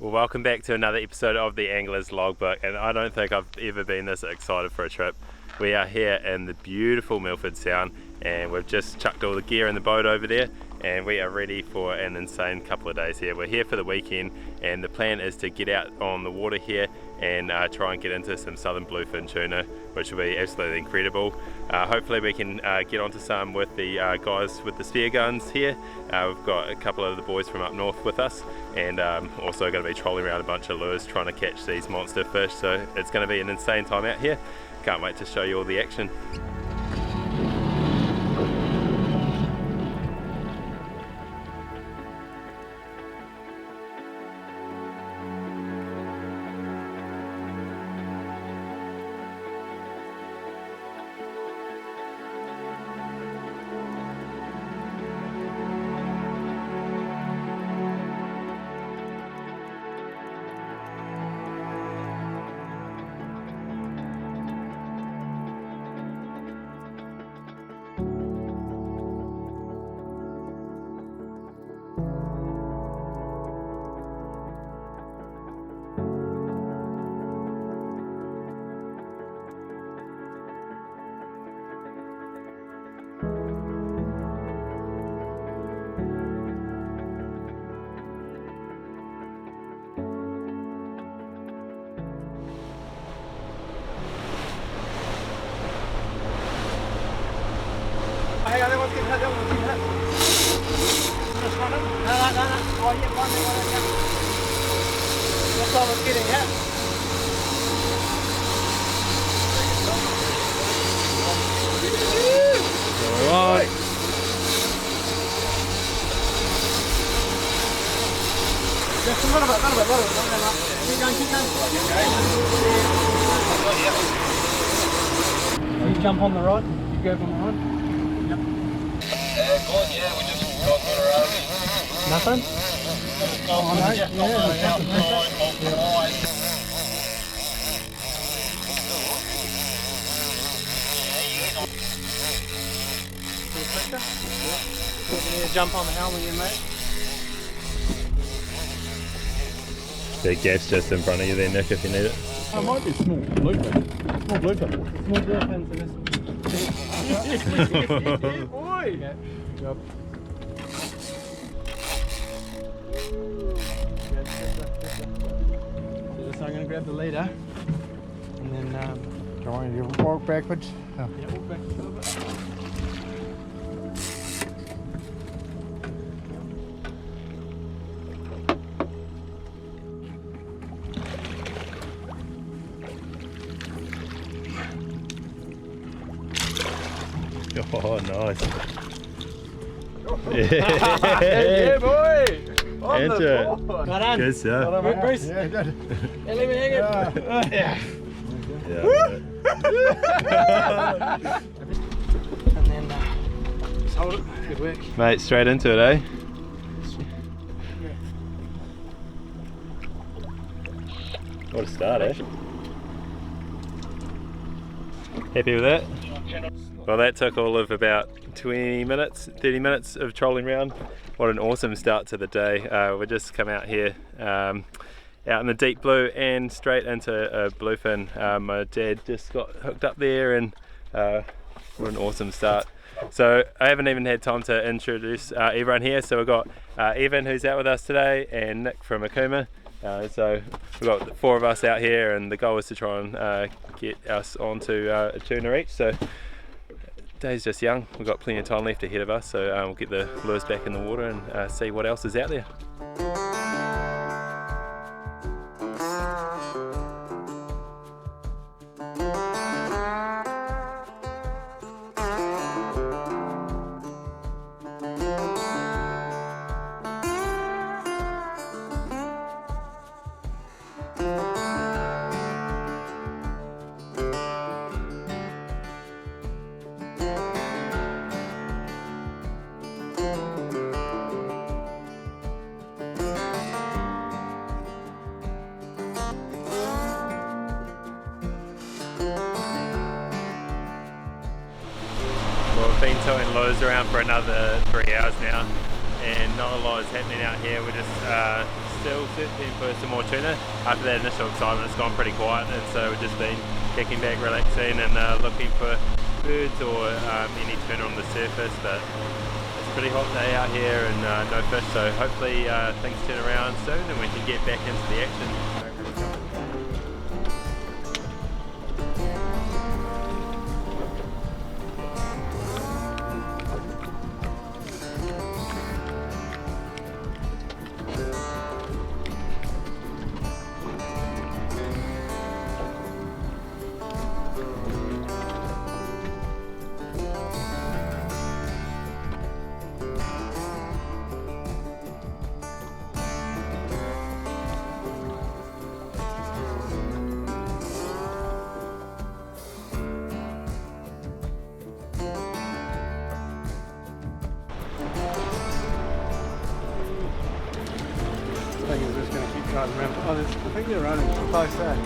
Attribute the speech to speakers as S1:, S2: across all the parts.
S1: Well, welcome back to another episode of the Angler's Logbook, and I don't think I've ever been this excited for a trip. We are here in the beautiful Milford Sound, and we've just chucked all the gear in the boat over there, and we are ready for an insane couple of days here. We're here for the weekend, and the plan is to get out on the water here and try and get into some Southern Bluefin Tuna, which will be absolutely incredible. Hopefully we can get onto some with the guys with the spearguns here. We've got a couple of the boys from up north with us, and also going to be trolling around a bunch of lures trying to catch these monster fish, so it's going to be an insane time out here. Can't wait to show you all the action. Alright.
S2: Just a little bit. Keep going. You jump on the rod, you go from the rod. Yep.
S3: Good, yeah, we just got around.
S2: Nothing? Jump on the helmet again, mate.
S1: Big gas just in front of you there, Nick, if you need it.
S4: It might be small bluefin. Small bluefin.
S2: Small bluefins in this.
S4: Boy!
S2: Okay. Job. So just I'm going to grab the leader and then
S4: Trying to walk backwards.
S2: yeah, walk back a little bit.
S1: Oh, nice.
S4: Yeah, boy! On
S1: Enter
S4: the
S1: it.
S4: board.
S2: Right on.
S1: Good stuff.
S4: Well done, mate.
S2: Bruce.
S4: Yeah, good.
S2: Yeah, leave me hanging.
S4: Yeah.
S1: Yeah.
S2: And then just hold it. Good work.
S1: Mate, straight into it, eh? What a start, eh? Happy with that? Well, that took all of about 20 minutes, 30 minutes of trolling around. What an awesome start to the day. We just come out here out in the deep blue and straight into a bluefin. My dad just got hooked up there, and what an awesome start. So I haven't even had time to introduce everyone here. So we've got Evan, who's out with us today, and Nick from Okuma. So we've got 4 of us out here, and the goal is to try and get us onto a tuna each. So day's just young, we've got plenty of time left ahead of us, so we'll get the lures back in the water and see what else is out there. Been towing lures around for another 3 hours now, and not a lot is happening out here. We're just still searching for some more tuna. After that initial excitement, it's gone pretty quiet, and so we've just been kicking back, relaxing, and looking for birds or any tuna on the surface. But it's a pretty hot day out here and no fish, so hopefully things turn around soon and we can get back into the action.
S2: I think we're just going to keep driving around. Oh, I think they're running close there.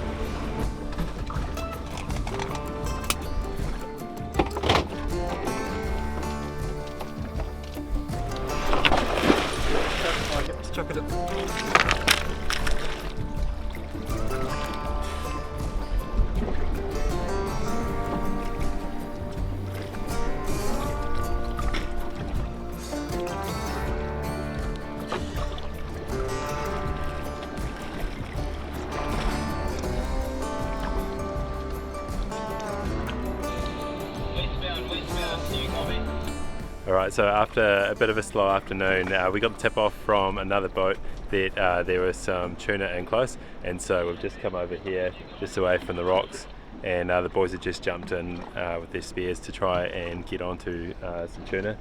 S2: Let's chuck it up.
S1: Alright, so after a bit of a slow afternoon, we got the tip off from another boat that there was some tuna in close, and so we've just come over here just away from the rocks, and the boys have just jumped in with their spears to try and get onto some tuna.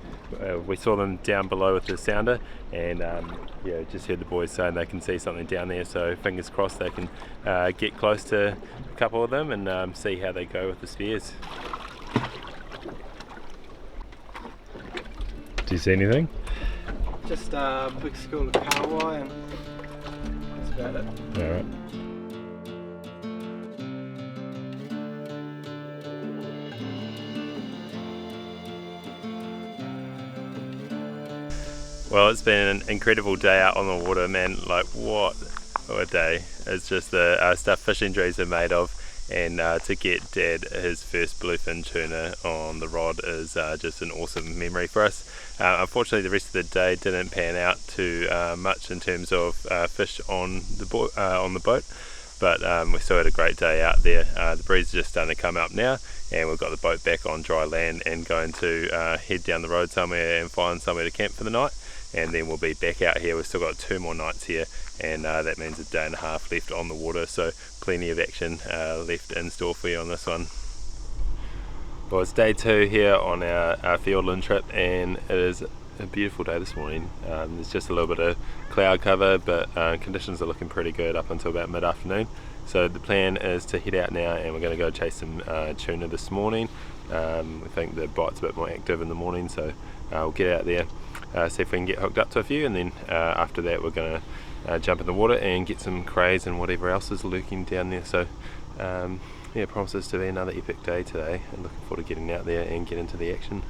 S1: We saw them down below with the sounder, and yeah, just heard the boys saying they can see something down there, so fingers crossed they can get close to a couple of them and see how they go with the spears. Do you see anything?
S2: Just a big school of kahawai, and that's about it.
S1: Alright. Well, it's been an incredible day out on the water, man. Like, what a day. It's just the stuff fishing dreams are made of, and to get Dad his first bluefin tuna on the rod is just an awesome memory for us. Unfortunately, the rest of the day didn't pan out too much in terms of fish on the boat, but we still had a great day out there. The breeze is just starting to come up now, and we've got the boat back on dry land and going to head down the road somewhere and find somewhere to camp for the night, and then we'll be back out here. We've still got 2 more nights here, and that means a day and a half left on the water, so plenty of action left in store for you on this one. Well, it's day 2 here on our Fiordland trip, and it is a beautiful day this morning. There's just a little bit of cloud cover, but conditions are looking pretty good up until about mid-afternoon. So the plan is to head out now, and we're going to go chase some tuna this morning. We think the bite's a bit more active in the morning, so we'll get out there, see if we can get hooked up to a few, and then after that we're going to jump in the water and get some crays and whatever else is lurking down there. So yeah, promises to be another epic day today, and looking forward to getting out there and get into the action.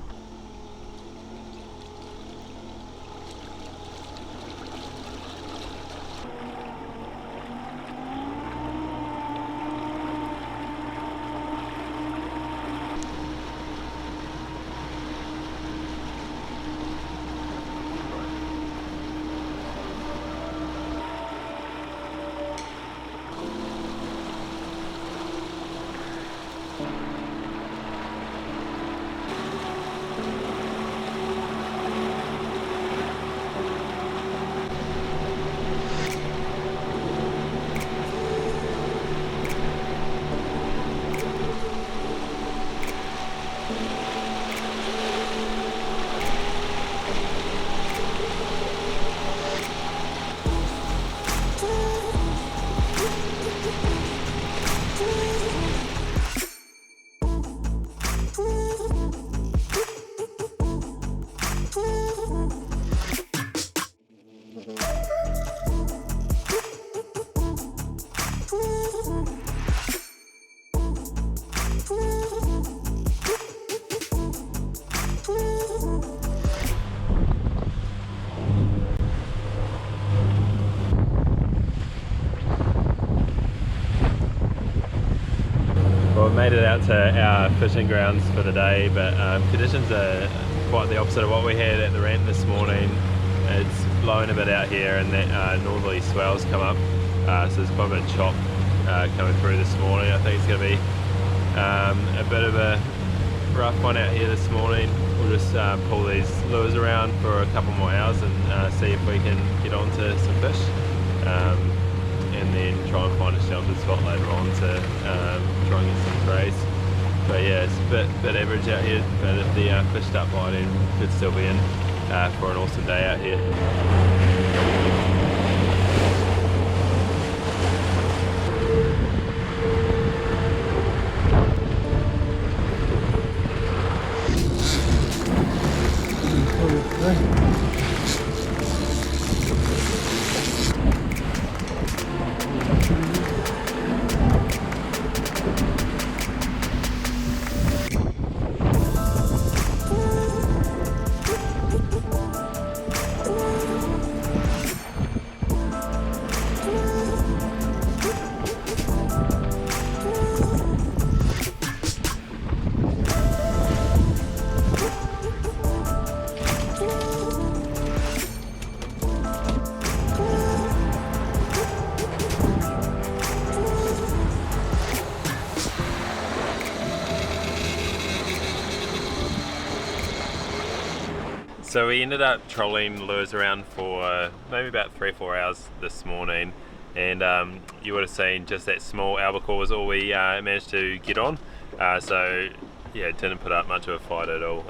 S1: Well, we made it out to our fishing grounds for the day, but conditions are quite the opposite of what we had at the ramp this morning. It's blowing a bit out here, and that northerly swells come up, so there's quite a bit of chop coming through this morning. I think it's going to be a bit of a rough one out here this morning. We'll just pull these lures around for a couple more hours and see if we can get onto some fish, and then try and find a sheltered spot later on to try and get some crays. But yeah, it's a bit average out here, but if the fish start biting, could still be in for an awesome day out here. So we ended up trolling lures around for maybe about 3 or 4 hours this morning, and you would have seen just that small albacore was all we managed to get on. So yeah, it didn't put up much of a fight at all.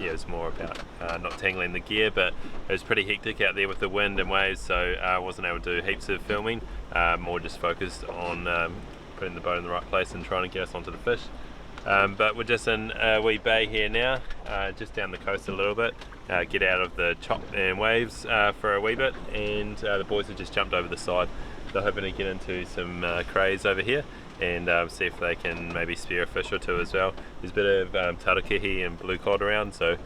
S1: Yeah, it was more about not tangling the gear, but it was pretty hectic out there with the wind and waves, so I wasn't able to do heaps of filming, more just focused on putting the boat in the right place and trying to get us onto the fish. But we're just in a wee bay here now, just down the coast a little bit, get out of the chop and waves for a wee bit, and the boys have just jumped over the side. They're hoping to get into some crays over here and see if they can maybe spear a fish or two as well. There's a bit of tarakihi and blue cod around, so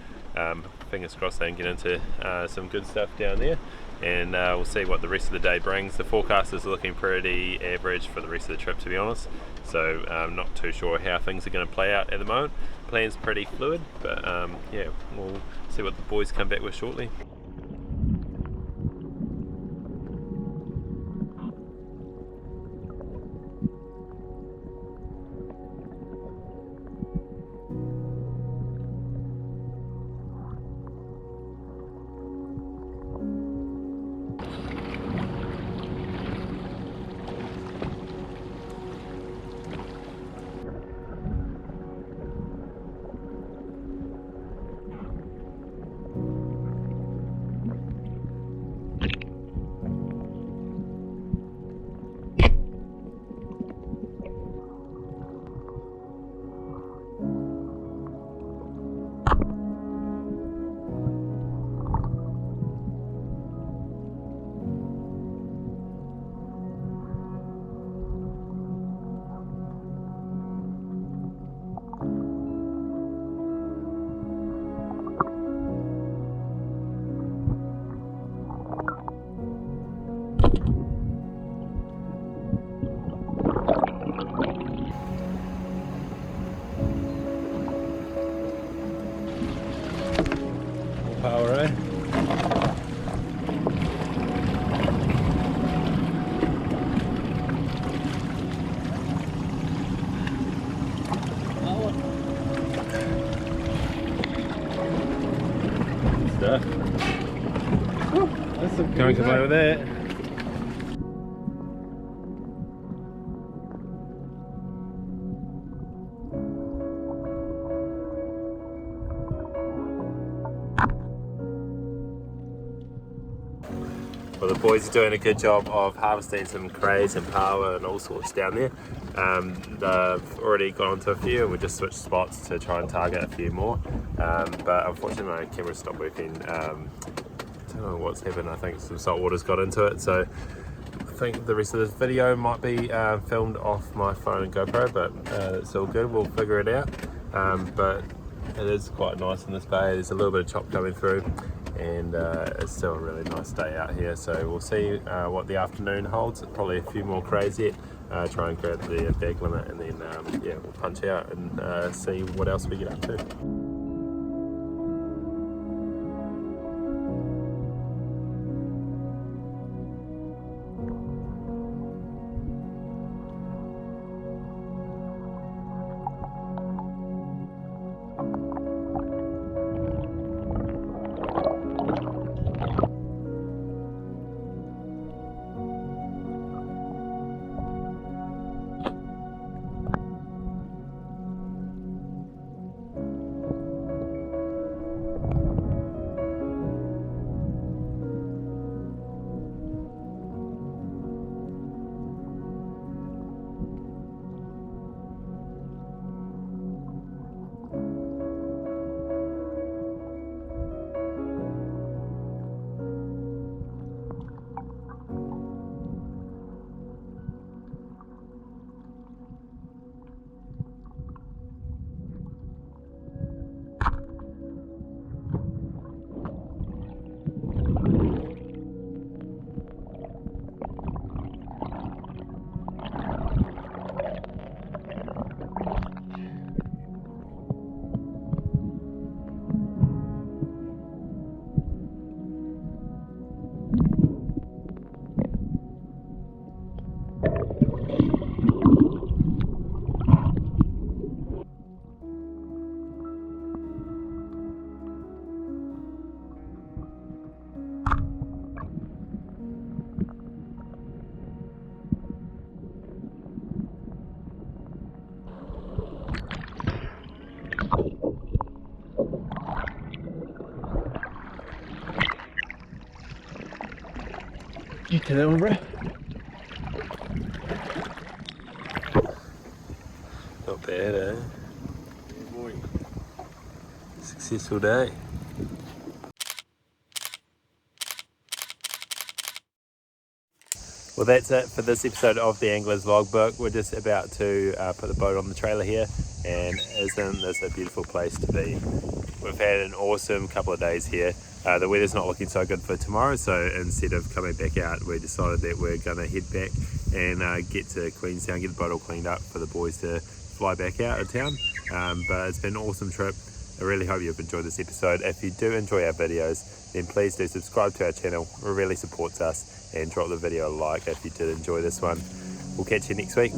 S1: fingers crossed they can get into some good stuff down there, and we'll see what the rest of the day brings. The forecast is looking pretty average for the rest of the trip, to be honest, so I'm not too sure how things are going to play out at the moment. Plan's pretty fluid, but yeah, we'll see what the boys come back with shortly. Power, eh? Stuff.
S2: That's some
S1: Can't complain with that. Well, the boys are doing a good job of harvesting some crays and power and all sorts down there. They've already gone onto a few, and we just switched spots to try and target a few more. But unfortunately my camera stopped working. I don't know what's happened. I think some salt water's got into it, so I think the rest of this video might be filmed off my phone and GoPro, but it's all good, we'll figure it out. But it is quite nice in this bay. There's a little bit of chop coming through, and it's still a really nice day out here, so we'll see what the afternoon holds. Probably a few more crays yet, try and grab the bag limit, and then yeah, we'll punch out and see what else we get up to.
S4: You to that one, bro.
S1: Not bad, eh?
S2: Yeah, boy.
S1: Successful day. Well, that's it for this episode of the Angler's Logbook. We're just about to put the boat on the trailer here, and isn't this a beautiful place to be? We've had an awesome couple of days here. The weather's not looking so good for tomorrow, so instead of coming back out, we decided that we're going to head back and get to Queenstown, get the boat all cleaned up for the boys to fly back out of town. But it's been an awesome trip. I really hope you've enjoyed this episode. If you do enjoy our videos, then please do subscribe to our channel. It really supports us, and drop the video a like if you did enjoy this one. We'll catch you next week.